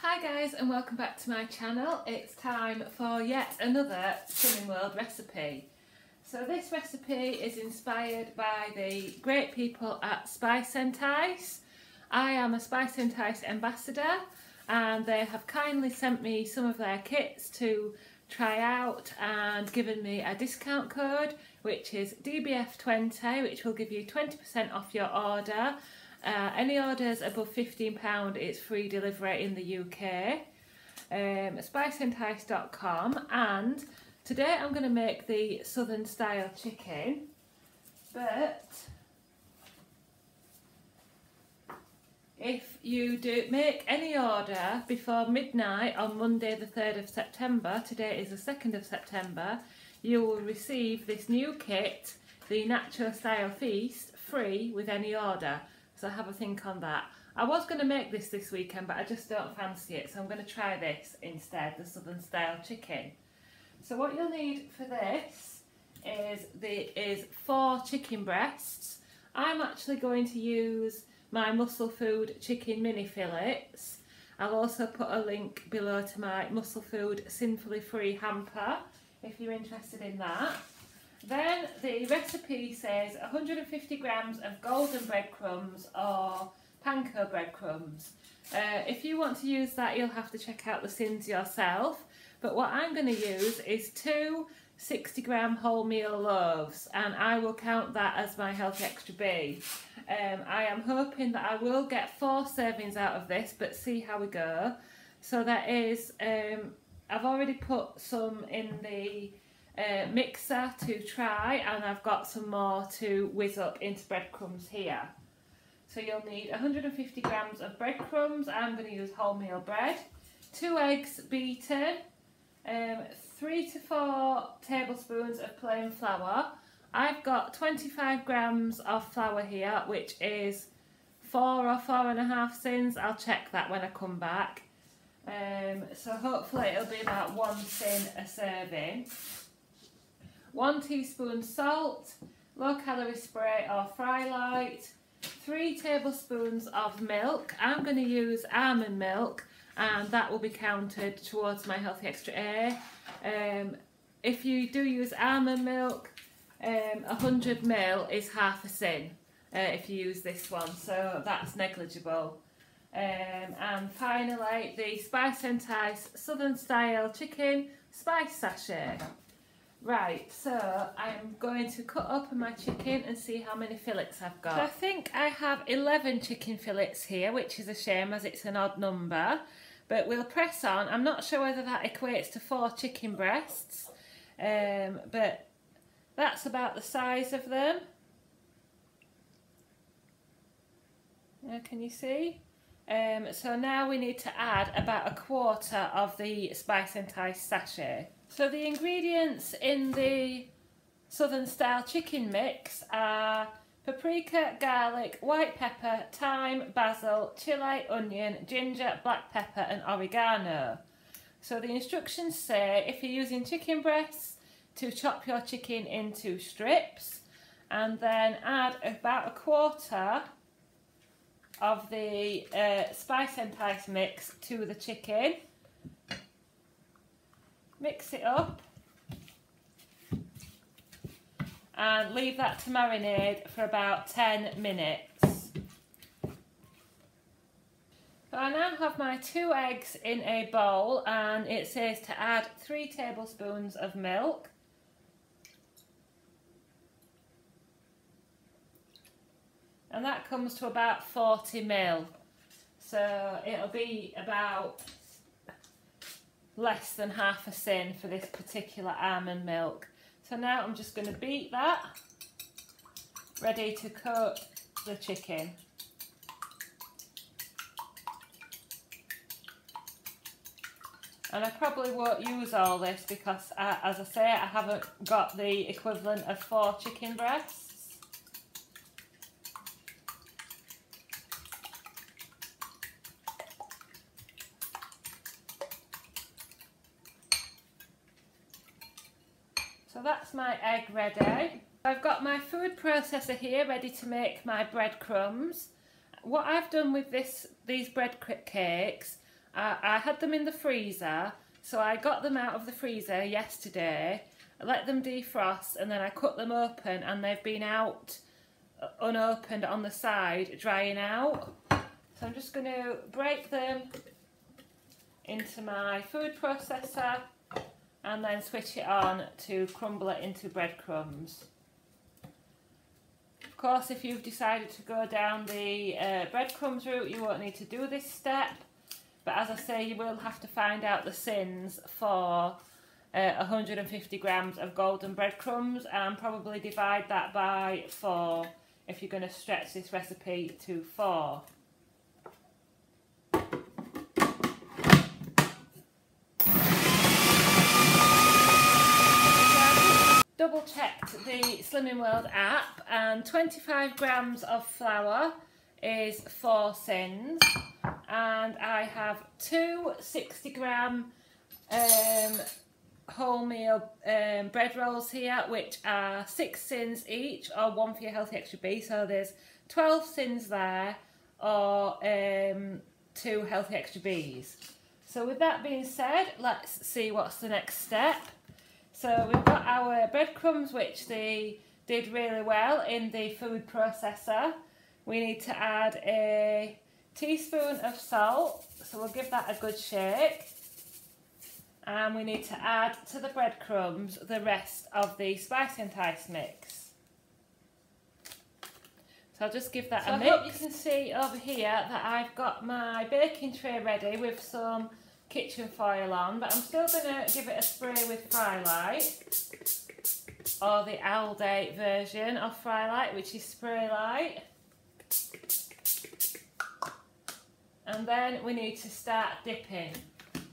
Hi guys, and welcome back to my channel. It's time for yet another Swimming World recipe. So this recipe is inspired by the great people at Spicentice. I am a Spicentice ambassador and they have kindly sent me some of their kits to try out and given me a discount code which is DBF20, which will give you 20% off your order. Any orders above £15 it's free delivery in the UK. Spicentice.com, and today I'm going to make the southern style chicken, but if you do make any order before midnight on Monday the 3rd of September, today is the 2nd of September, you will receive this new kit, the Natural Style Feast, free with any order. So have a think on that. I was going to make this weekend, but I just don't fancy it, so I'm going to try this instead, the southern style chicken. So what you'll need for this is 4 chicken breasts. I'm actually going to use my Muscle Food chicken mini fillets. I'll also put a link below to my Muscle Food Sinfully Free hamper if you're interested in that. Then the recipe says 150 grams of golden breadcrumbs or panko breadcrumbs. If you want to use that, you'll have to check out the sins yourself. But what I'm going to use is 2 60-gram wholemeal loaves, and I will count that as my Healthy Extra B. I am hoping that I will get 4 servings out of this, but see how we go. So that is, I've already put some in the mixer to try, and I've got some more to whiz up into breadcrumbs here. So you'll need 150 grams of breadcrumbs. I'm going to use wholemeal bread, 2 eggs beaten, 3 to 4 tablespoons of plain flour. I've got 25 grams of flour here, which is 4 or 4.5 sins. I'll check that when I come back. So hopefully it'll be about 1 sin a serving. 1 teaspoon salt, low calorie spray or fry light, 3 tablespoons of milk. I'm going to use almond milk, and that will be counted towards my Healthy Extra A. If you do use almond milk, 100 ml is half a sin if you use this one, so that's negligible. And finally, the Spicentice Southern Style Chicken Spice Sachet. Right, so I'm going to cut open my chicken and see how many fillets I've got. So I think I have 11 chicken fillets here, which is a shame as it's an odd number. But we'll press on. I'm not sure whether that equates to 4 chicken breasts, but that's about the size of them. Can you see? So now we need to add about 1/4 of the Spicentice sachet. So the ingredients in the Southern Style chicken mix are paprika, garlic, white pepper, thyme, basil, chilli, onion, ginger, black pepper and oregano. So the instructions say if you're using chicken breasts, to chop your chicken into strips and then add about 1/4 of the Spicentice mix to the chicken. Mix it up and leave that to marinate for about 10 minutes. So I now have my 2 eggs in a bowl, and it says to add 3 tablespoons of milk. And that comes to about 40 ml. So it'll be about less than half a sin for this particular almond milk. So now I'm just going to beat that, ready to coat the chicken. And I probably won't use all this because, as I say, I haven't got the equivalent of 4 chicken breasts. So that's my egg ready. I've got my food processor here ready to make my breadcrumbs. What I've done with these bread cakes, I had them in the freezer, so I got them out of the freezer yesterday, let them defrost, and then I cut them open, and they've been out unopened on the side, drying out. So I'm just going to break them into my food processor and then switch it on to crumble it into breadcrumbs. Of course, if you've decided to go down the breadcrumbs route, you won't need to do this step, but as I say, you will have to find out the sins for 150 grams of golden breadcrumbs, and probably divide that by 4 if you're going to stretch this recipe to 4. Double checked the Slimming World app, and 25 grams of flour is 4 sins, and I have 2 60-gram wholemeal bread rolls here, which are 6 sins each, or 1 for your Healthy Extra B, so there's 12 sins there, or 2 Healthy Extra Bs. So with that being said, let's see what's the next step. So we've got our breadcrumbs, which they did really well in the food processor. We need to add a teaspoon of salt, so we'll give that a good shake. And we need to add to the breadcrumbs the rest of the Spicentice mix. So I'll just give that a mix. I hope you can see over here that I've got my baking tray ready with some kitchen foil on, but I'm still going to give it a spray with Frylight, or the Aldi version of Frylight, which is Spray Light. And then we need to start dipping.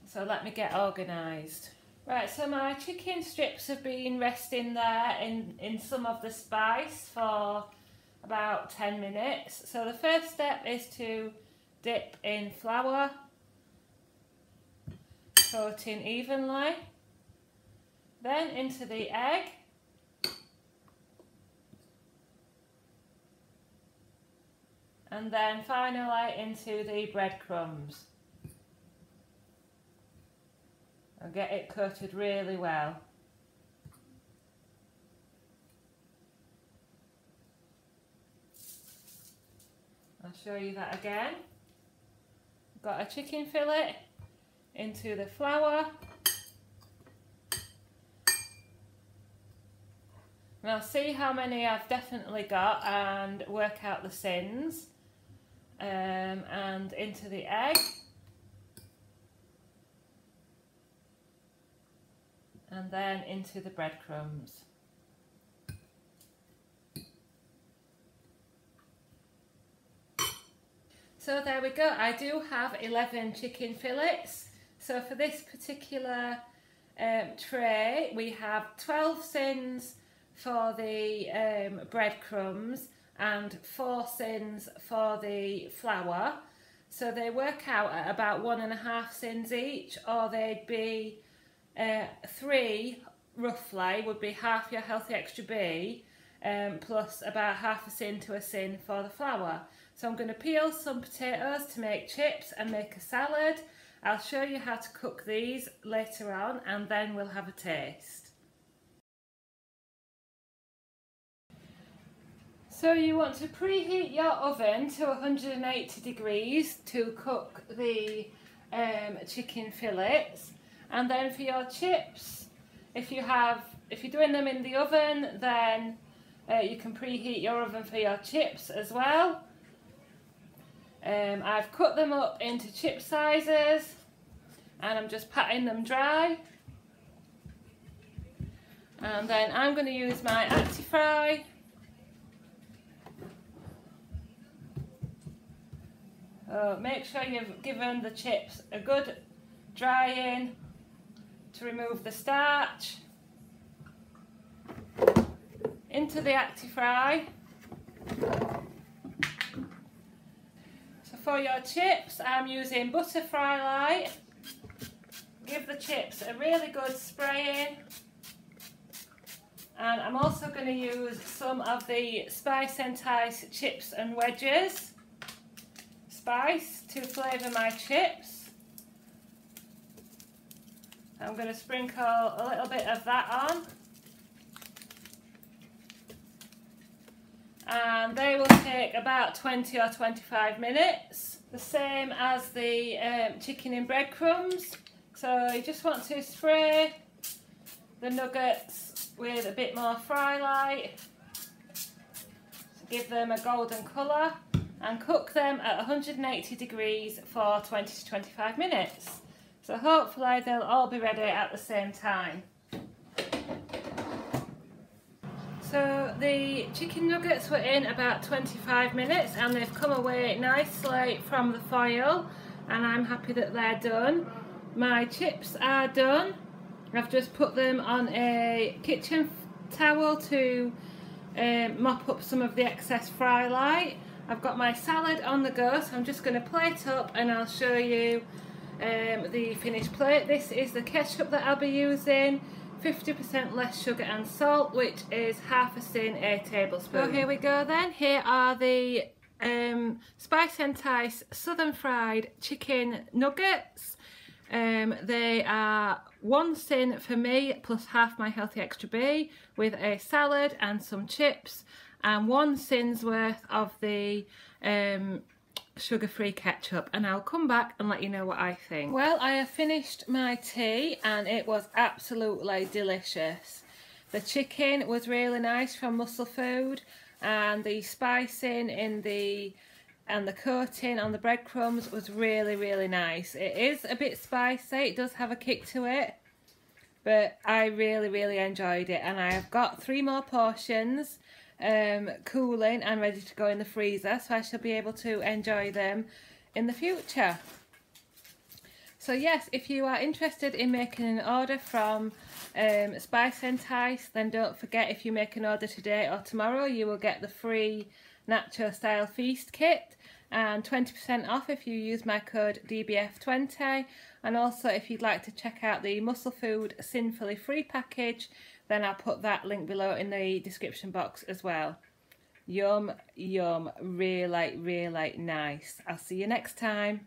So let me get organised. Right, so my chicken strips have been resting there in some of the spice for about 10 minutes. So the first step is to dip in flour, coating evenly, then into the egg, and then finally into the breadcrumbs. And get it coated really well. I'll show you that again. Got a chicken fillet into the flour. And I'll see how many I've definitely got and work out the sins. And into the egg. And then into the breadcrumbs. So there we go. I do have 11 chicken fillets. So for this particular tray, we have 12 sins for the breadcrumbs and 4 sins for the flour. So they work out at about 1.5 sins each, or they'd be 3 roughly would be half your Healthy Extra B, plus about half a sin to a sin for the flour. So I'm going to peel some potatoes to make chips and make a salad. I'll show you how to cook these later on, and then we'll have a taste. So you want to preheat your oven to 180 degrees to cook the chicken fillets. And then for your chips, if you're doing them in the oven, then you can preheat your oven for your chips as well. I've cut them up into chip sizes, and I'm just patting them dry. And then I'm going to use my Actifry. Make sure you've given the chips a good drying to remove the starch. Into the Actifry. So for your chips, I'm using butter Frylight. Give the chips a really good spraying. And I'm also going to use some of the Spicentice chips and wedges spice to flavour my chips. I'm going to sprinkle a little bit of that on. And they will take about 20 or 25 minutes. The same as the chicken in breadcrumbs. So you just want to spray the nuggets with a bit more fry light to give them a golden colour, and cook them at 180 degrees for 20 to 25 minutes. So hopefully they'll all be ready at the same time. So the chicken nuggets were in about 25 minutes and they've come away nicely from the foil, and I'm happy that they're done. My chips are done. I've just put them on a kitchen towel to mop up some of the excess fry light. I've got my salad on the go, so I'm just going to plate up and I'll show you the finished plate. This is the ketchup that I'll be using. 50% less sugar and salt, which is half a tin, a tablespoon. So here we go then. Here are the Spicentice southern fried chicken nuggets. They are 1 tin for me plus half my healthy extra B, with a salad and some chips, and 1 tin's worth of the sugar-free ketchup, and I'll come back and let you know what I think. Well, I have finished my tea and it was absolutely delicious. The chicken was really nice from Muscle Food, and the spicing and the coating on the breadcrumbs was really nice. It is a bit spicy, it does have a kick to it, but I really enjoyed it, and I have got 3 more portions cooling and ready to go in the freezer, so I shall be able to enjoy them in the future. So yes, if you are interested in making an order from Spicentice, then don't forget, if you make an order today or tomorrow, you will get the free Nacho Style Feast kit and 20% off if you use my code DBF20. And also, if you'd like to check out the Muscle Food Sinfully Free package, then I'll put that link below in the description box as well. Yum, yum, really nice. I'll see you next time.